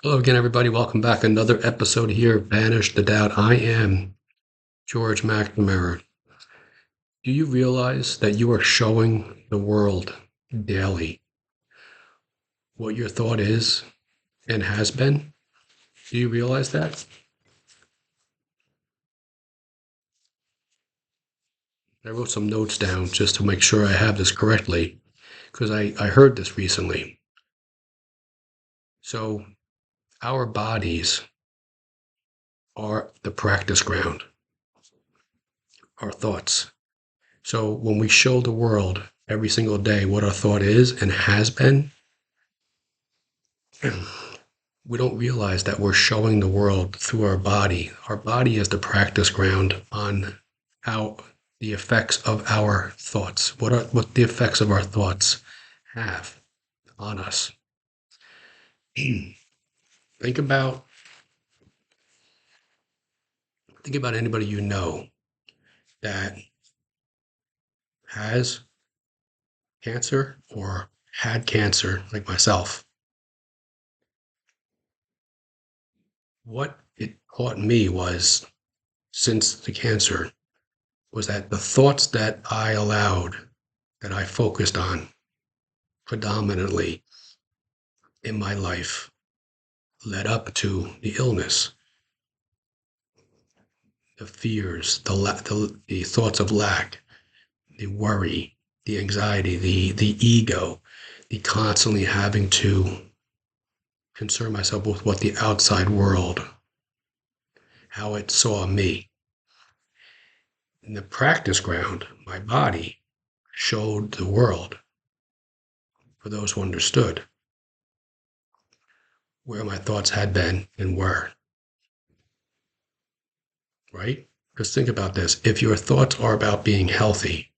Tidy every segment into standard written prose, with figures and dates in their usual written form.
Hello again, everybody. Welcome back. Another episode here. Banish the doubt. I am George McNamara. Do you realize that you are showing the world daily what your thought is and has been? Do you realize that? I wrote some notes down just to make sure I have this correctly because I heard this recently. So, our bodies are the practice ground, our thoughts. So, when we show the world every single day what our thought is and has been, we don't realize that we're showing the world through our body. Our body is the practice ground on how the effects of our thoughts, what the effects of our thoughts have on us. think about think about anybody you know that has cancer or had cancer, like myself. What it taught me was, since the cancer, was that the thoughts that I allowed, that I focused on predominantly in my life led up to the illness, the fears, the thoughts of lack, the worry, the anxiety, the ego, the constantly having to concern myself with what the outside world, how it saw me. In the practice ground, my body showed the world, for those who understood, where my thoughts had been and were, right? Because think about this. If your thoughts are about being healthy,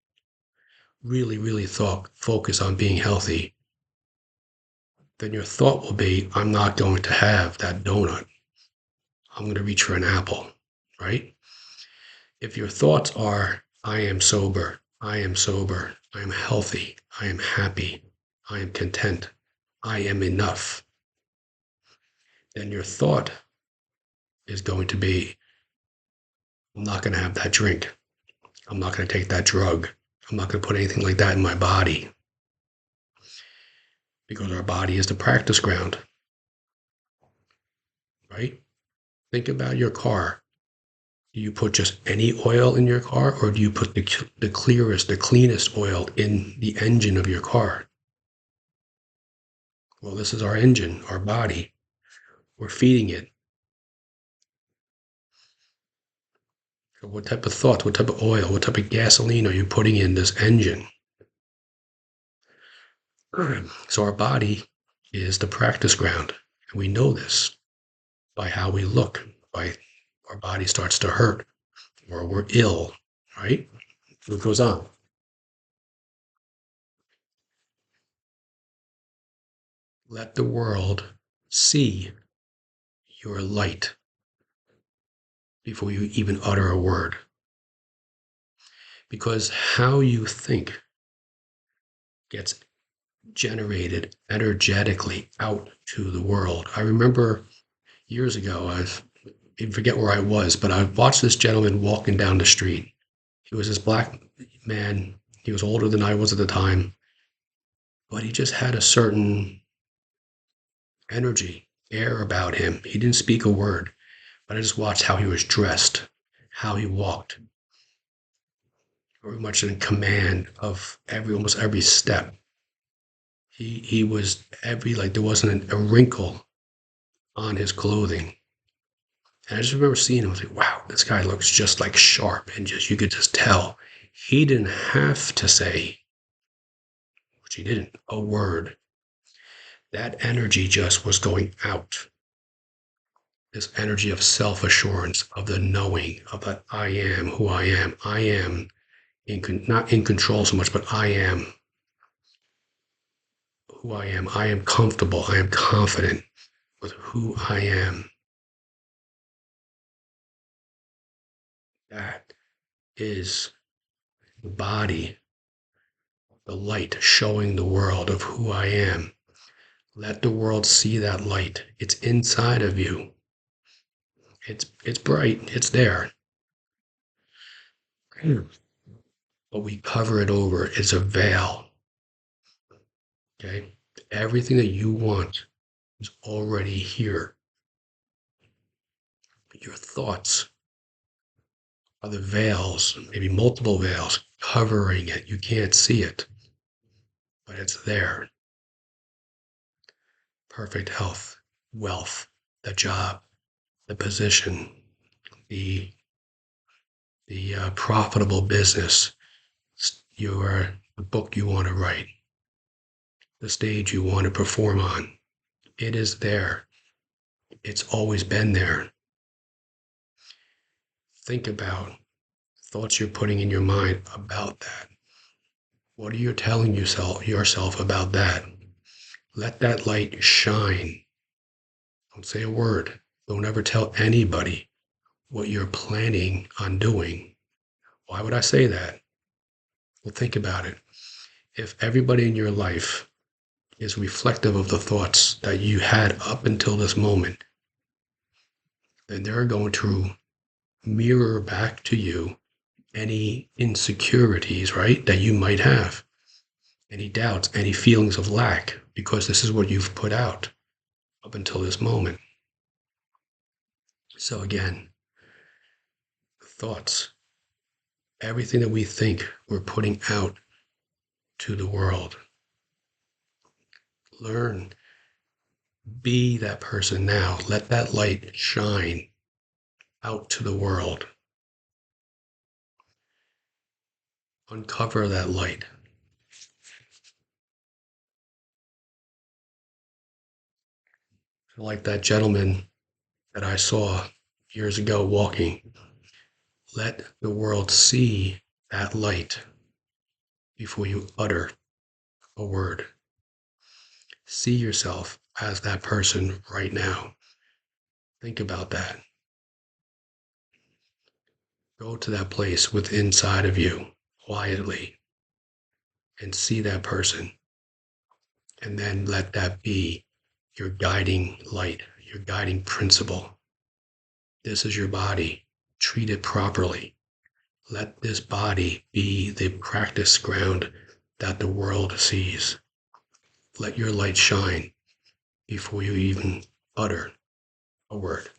really focus on being healthy, then your thought will be, I'm not going to have that donut. I'm going to reach for an apple, right? If your thoughts are, I am sober, I am sober, I am healthy, I am happy, I am content, I am enough, then your thought is going to be, I'm not going to have that drink. I'm not going to take that drug. I'm not going to put anything like that in my body, because our body is the practice ground, right? Think about your car. Do you put just any oil in your car, or do you put the clearest, the cleanest oil in the engine of your car? Well, this is our engine, our body. We're feeding it. So what type of thoughts, what type of oil, what type of gasoline are you putting in this engine? So our body is the practice ground. And we know this by how we look, by our body starts to hurt or we're ill, right? What goes on? Let the world see your light before you even utter a word. Because how you think gets generated energetically out to the world. I remember years ago, I forget where I was, but I watched this gentleman walking down the street. He was this black man. He was older than I was at the time, but he just had a certain energy, air about him. He didn't speak a word, but I just watched how he was dressed, how he walked, very much in command of almost every step. He was like there wasn't a wrinkle on his clothing. And I just remember seeing him. I was like, wow, this guy looks just like sharp, and just you could just tell he didn't have to say, which he didn't, a word. That energy just was going out. This energy of self assurance, of the knowing, of that I am who I am. I am not in control so much, but I am who I am. I am comfortable. I am confident with who I am. That is the body, the light showing the world of who I am. Let the world see that light. It's inside of you. It's bright. It's there. But we cover it over. It's a veil. Okay? Everything that you want is already here. Your thoughts are the veils, maybe multiple veils, covering it. You can't see it, but it's there. Perfect health, wealth, the job, the position, the profitable business, your the book you want to write, the stage you want to perform on. It is there. It's always been there. Think about thoughts you're putting in your mind about that. What are you telling yourself about that? Let that light shine. Don't say a word. Don't ever tell anybody what you're planning on doing. Why would I say that? Well, think about it. If everybody in your life is reflective of the thoughts that you had up until this moment, then they're going to mirror back to you any insecurities, right, that you might have, any doubts, any feelings of lack, because this is what you've put out up until this moment. So again, thoughts, everything that we think we're putting out to the world. Learn, be that person now. Let that light shine out to the world. Uncover that light. Like that gentleman that I saw years ago walking. Let the world see that light before you utter a word. See yourself as that person right now. Think about that. Go to that place within inside of you quietly and see that person. And then let that be your guiding light, your guiding principle. This is your body. Treat it properly. Let this body be the practice ground that the world sees. Let your light shine before you even utter a word.